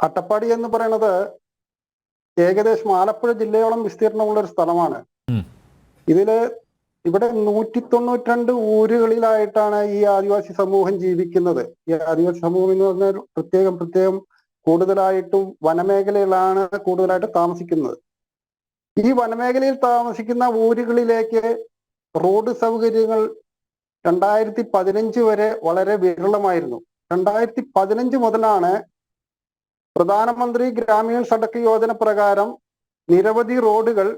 അട്ടപ്പാടി എന്ന് പറയുന്നത് ഏകദേശം ആലപ്പുഴ ജില്ലയോളം വിസ്തീർണമുള്ള ഒരു സ്ഥലമാണ്. ഉം. ഇതില് ഇവിടെ 192 ഊരുകളിലായിട്ടാണ് ഈ ആദിവാസി സമൂഹം ജീവിക്കുന്നത്. ഈ ആദിവാസി സമൂഹം എന്ന് പറഞ്ഞാൽ പ്രത്യേകം കൂടുതലായിട്ടും വനമേഖലയിലാണ് കൂടുതലായിട്ട് താമസിക്കുന്നത്. ഈ വനമേഖലയിൽ താമസിക്കുന്ന ഊരുകളിലേക്ക് റോഡ് സൗകര്യങ്ങൾ 2015 വരെ വളരെ വിരളമായിരുന്നു. 2015 മുതലാണ് പ്രധാനമന്ത്രി ഗ്രാമീൺ സഡക്ക് യോജന പ്രകാരം നിരവധി റോഡുകൾ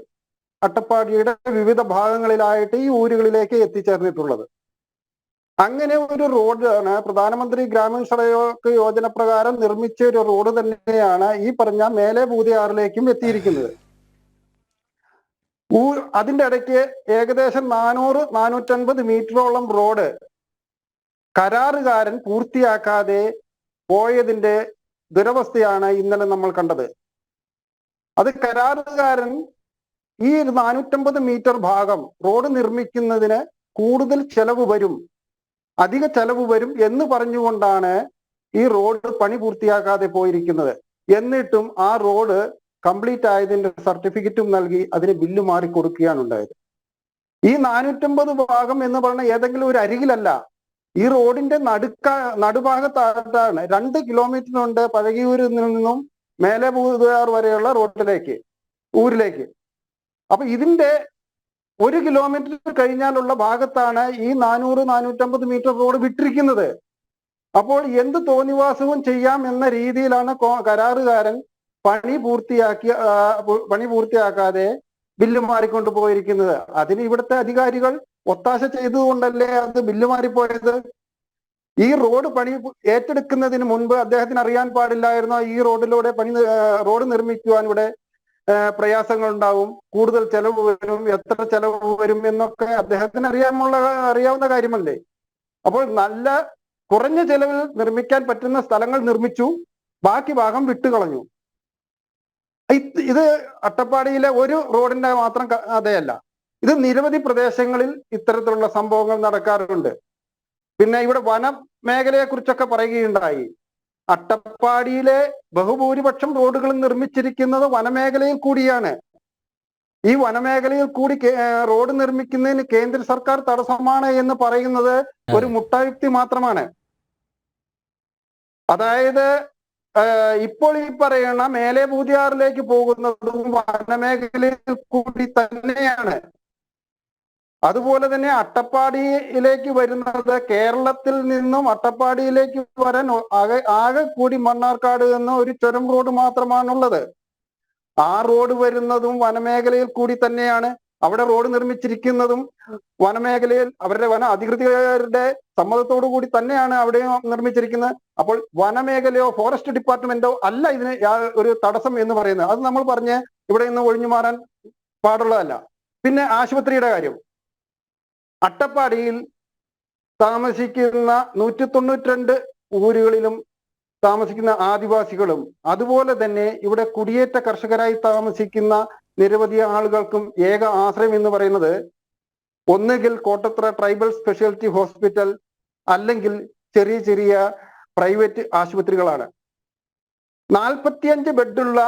അട്ടപ്പാടിയുടെ വിവിധ ഭാഗങ്ങളിലായിട്ട് ഈ ഊരുകളിലേക്ക് എത്തിച്ചേർന്നിട്ടുള്ളത്. അങ്ങനെ ഒരു റോഡാണ് പ്രധാനമന്ത്രി ഗ്രാമീൺ സഡക്ക് യോജന പ്രകാരം നിർമ്മിച്ച ഒരു റോഡ് തന്നെയാണ് ഈ പറഞ്ഞ മേലെ പൂതിയാറിലേക്കും എത്തിയിരിക്കുന്നത്. അതിന്റെ ഇടയ്ക്ക് ഏകദേശം 400-450 മീറ്ററോളം റോഡ് കരാറുകാരൻ പൂർത്തിയാക്കാതെ പോയതിന്റെ ദുരവസ്ഥയാണ് ഇന്നലെ നമ്മൾ കണ്ടത്. അത് കരാറുകാരൻ ഈ 450 മീറ്റർ ഭാഗം റോഡ് നിർമ്മിക്കുന്നതിന് കൂടുതൽ ചെലവ് വരും, അധിക ചെലവ് വരും എന്ന് പറഞ്ഞുകൊണ്ടാണ് ഈ റോഡ് പണി പൂർത്തിയാക്കാതെ പോയിരിക്കുന്നത്. എന്നിട്ടും ആ റോഡ് കംപ്ലീറ്റ് ആയതിന്റെ സർട്ടിഫിക്കറ്റും നൽകി അതിന് ബില്ല് മാറി കൊടുക്കുകയാണ് ഉണ്ടായത്. ഈ 450 ഭാഗം എന്ന് പറഞ്ഞ ഏതെങ്കിലും ഒരു അരികിലല്ല, ഈ റോഡിന്റെ നടുഭാഗത്തായിട്ടാണ്. 2 കിലോമീറ്ററുണ്ട് പഴകിയൂരിൽ നിന്നും മേലെ പൂതിയാർ വരെയുള്ള ഊരിലേക്ക്. അപ്പൊ ഇതിന്റെ 1 കിലോമീറ്റർ കഴിഞ്ഞാലുള്ള ഭാഗത്താണ് ഈ 400-450 മീറ്റർ റോഡ് വിട്ടിരിക്കുന്നത്. അപ്പോൾ എന്ത് തോന്നിവാസവും ചെയ്യാം എന്ന രീതിയിലാണ് കരാറുകാരൻ പണി പൂർത്തിയാക്കാതെ ബില്ല് മാറിക്കൊണ്ടു പോയിരിക്കുന്നത്. അതിന് ഇവിടുത്തെ അധികാരികൾ ഒത്താശ ചെയ്തുകൊണ്ടല്ലേ അത് ബില്ല് മാറിപ്പോയത്? ഈ റോഡ് പണി ഏറ്റെടുക്കുന്നതിന് മുൻപ് അദ്ദേഹത്തിന് അറിയാൻ പാടില്ലായിരുന്നോ ഈ റോഡിലൂടെ റോഡ് നിർമ്മിക്കുവാൻ ഇവിടെ പ്രയാസങ്ങൾ ഉണ്ടാവും, കൂടുതൽ ചെലവ് വരും, എത്ര ചെലവ് വരും എന്നൊക്കെ അദ്ദേഹത്തിന് അറിയാവുന്ന കാര്യമല്ലേ? അപ്പോൾ നല്ല കുറഞ്ഞ ചെലവിൽ നിർമ്മിക്കാൻ പറ്റുന്ന സ്ഥലങ്ങൾ നിർമ്മിച്ചു, ബാക്കി ഭാഗം വിട്ടുകളഞ്ഞു. ഇത് അട്ടപ്പാടിയിലെ ഒരു റോഡിന്റെ മാത്രം കഥയല്ല, ഇത് നിരവധി പ്രദേശങ്ങളിൽ ഇത്തരത്തിലുള്ള സംഭവങ്ങൾ നടക്കാറുണ്ട്. പിന്നെ ഇവിടെ വനമേഖലയെ കുറിച്ചൊക്കെ പറയുകയുണ്ടായി. അട്ടപ്പാടിയിലെ ബഹുഭൂരിപക്ഷം റോഡുകൾ നിർമ്മിച്ചിരിക്കുന്നത് വനമേഖലയിൽ കൂടിയാണ്. ഈ വനമേഖലയിൽ കൂടി റോഡ് നിർമ്മിക്കുന്നതിന് കേന്ദ്ര സർക്കാർ തടസ്സമാണ് എന്ന് പറയുന്നത് ഒരു മുട്ടായുക്തി മാത്രമാണ്. അതായത് ഇപ്പോൾ ഈ പറയുന്ന മേലെ പൂതിയാറിലേക്ക് പോകുന്നതും വനമേഖലയിൽ കൂടി തന്നെയാണ്. അതുപോലെ തന്നെ അട്ടപ്പാടിയിലേക്ക് വരുന്നത് കേരളത്തിൽ നിന്നും അട്ടപ്പാടിയിലേക്ക് വരാൻ ആകെ കൂടി മണ്ണാർക്കാട് എന്ന ഒരു ചുരം റോഡ് മാത്രമാണുള്ളത്. ആ റോഡ് വരുന്നതും വനമേഖലയിൽ കൂടി തന്നെയാണ്. അവിടെ റോഡ് നിർമ്മിച്ചിരിക്കുന്നതും വനമേഖലയിൽ അവരുടെ വന അധികൃതരുടെ സമ്മതത്തോടു കൂടി തന്നെയാണ് അവിടെ നിർമ്മിച്ചിരിക്കുന്നത്. അപ്പോൾ വനമേഖലയോ ഫോറസ്റ്റ് ഡിപ്പാർട്ട്മെന്റോ അല്ല ഇതിന് ഒരു തടസ്സം എന്ന് പറയുന്നത്. അത് നമ്മൾ പറഞ്ഞ് ഇവിടെ നിന്ന് ഒഴിഞ്ഞു മാറാൻ പാടുള്ളതല്ല. പിന്നെ ആശുപത്രിയുടെ കാര്യം, അട്ടപ്പാടിയിൽ താമസിക്കുന്ന 192 ഊരുകളിലും താമസിക്കുന്ന ആദിവാസികളും അതുപോലെ തന്നെ ഇവിടെ കുടിയേറ്റ കർഷകരായി താമസിക്കുന്ന നിരവധി ആളുകൾക്കും ഏക ആശ്രയം എന്ന് പറയുന്നത് ഒന്നുകിൽ കോട്ടത്തറ ട്രൈബൽ സ്പെഷ്യാലിറ്റി ഹോസ്പിറ്റൽ അല്ലെങ്കിൽ ചെറിയ പ്രൈവറ്റ് ആശുപത്രികളാണ്. 45 ബെഡുള്ള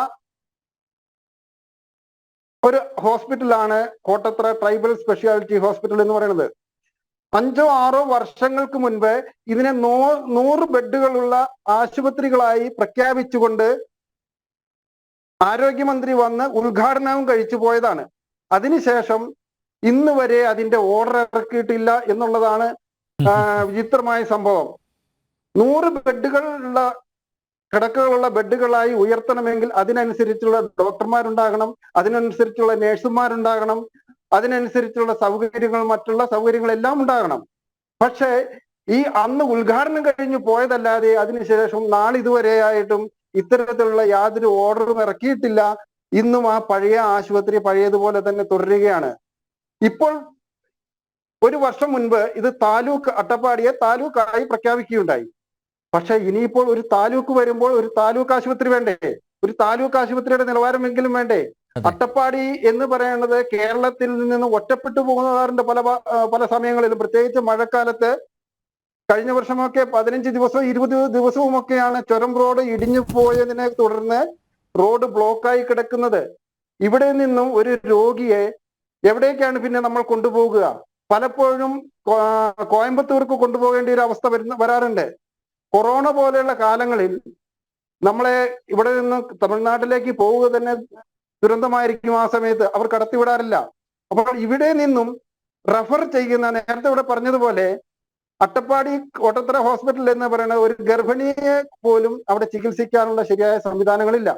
ഒരു ഹോസ്പിറ്റലാണ് കോട്ടത്തറ ട്രൈബൽ സ്പെഷ്യാലിറ്റി ഹോസ്പിറ്റൽ എന്ന് പറയുന്നത്. 5-6 വർഷങ്ങൾക്ക് മുൻപ് ഇതിനെ 100 ബെഡുകളുള്ള ആശുപത്രികളായി പ്രഖ്യാപിച്ചുകൊണ്ട് ആരോഗ്യമന്ത്രി വന്ന് ഉദ്ഘാടനവും കഴിച്ചു പോയതാണ്. അതിനുശേഷം ഇന്ന് വരെ അതിന്റെ ഓർഡർ ഇറക്കിയിട്ടില്ല എന്നുള്ളതാണ് വിചിത്രമായ സംഭവം. 100 ബെഡുകളുള്ള കിടക്കകളുള്ള ബെഡുകളായി ഉയർത്തണമെങ്കിൽ അതിനനുസരിച്ചുള്ള ഡോക്ടർമാരുണ്ടാകണം, അതിനനുസരിച്ചുള്ള നേഴ്സുമാരുണ്ടാകണം, അതിനനുസരിച്ചുള്ള സൗകര്യങ്ങൾ, മറ്റുള്ള സൗകര്യങ്ങളെല്ലാം ഉണ്ടാകണം. പക്ഷേ ഈ അന്ന് ഉദ്ഘാടനം കഴിഞ്ഞു പോയതല്ലാതെ അതിനുശേഷം നാളിതുവരെയായിട്ടും ഇത്തരത്തിലുള്ള യാതൊരു ഓർഡറും ഇറക്കിയിട്ടില്ല. ഇന്നും ആ പഴയ ആശുപത്രി പഴയതുപോലെ തന്നെ തുടരുകയാണ്. ഇപ്പോൾ 1 വർഷം മുൻപ് ഇത് അട്ടപ്പാടിയെ താലൂക്കായി പ്രഖ്യാപിക്കുകയുണ്ടായി. പക്ഷെ ഇനിയിപ്പോൾ ഒരു താലൂക്ക് വരുമ്പോൾ ഒരു താലൂക്ക് ആശുപത്രി വേണ്ടേ? ഒരു താലൂക്ക് ആശുപത്രിയുടെ നിലവാരമെങ്കിലും വേണ്ടേ? അട്ടപ്പാടി എന്ന് പറയുന്നത് കേരളത്തിൽ നിന്ന് ഒറ്റപ്പെട്ടു പോകുന്നവരുടെ പല സമയങ്ങളിലും, പ്രത്യേകിച്ച് മഴക്കാലത്ത് കഴിഞ്ഞ വർഷമൊക്കെ 15 ദിവസവും 20 ദിവസവുമൊക്കെയാണ് ചുരം റോഡ് ഇടിഞ്ഞു പോയതിനെ തുടർന്ന് റോഡ് ബ്ലോക്കായി കിടക്കുന്നത്. ഇവിടെ നിന്നും ഒരു രോഗിയെ എവിടേക്കാണ് പിന്നെ നമ്മൾ കൊണ്ടുപോകുക? പലപ്പോഴും കോയമ്പത്തൂർക്ക് കൊണ്ടുപോകേണ്ട ഒരു അവസ്ഥ വരാറുണ്ട്. കൊറോണ പോലെയുള്ള കാലങ്ങളിൽ നമ്മളെ ഇവിടെ നിന്ന് തമിഴ്നാട്ടിലേക്ക് പോവുക തന്നെ ദുരന്തമായിരിക്കും. ആ സമയത്ത് അവർ കടത്തിവിടാറില്ല. അപ്പോൾ ഇവിടെ നിന്നും റെഫർ ചെയ്യുന്ന, നേരത്തെ ഇവിടെ പറഞ്ഞതുപോലെ അട്ടപ്പാടി കോട്ടത്തറ ഹോസ്പിറ്റൽ എന്ന് പറയുന്ന ഒരു ഗർഭിണിയെ പോലും അവിടെ ചികിത്സിക്കാനുള്ള ശരിയായ സംവിധാനങ്ങളില്ല.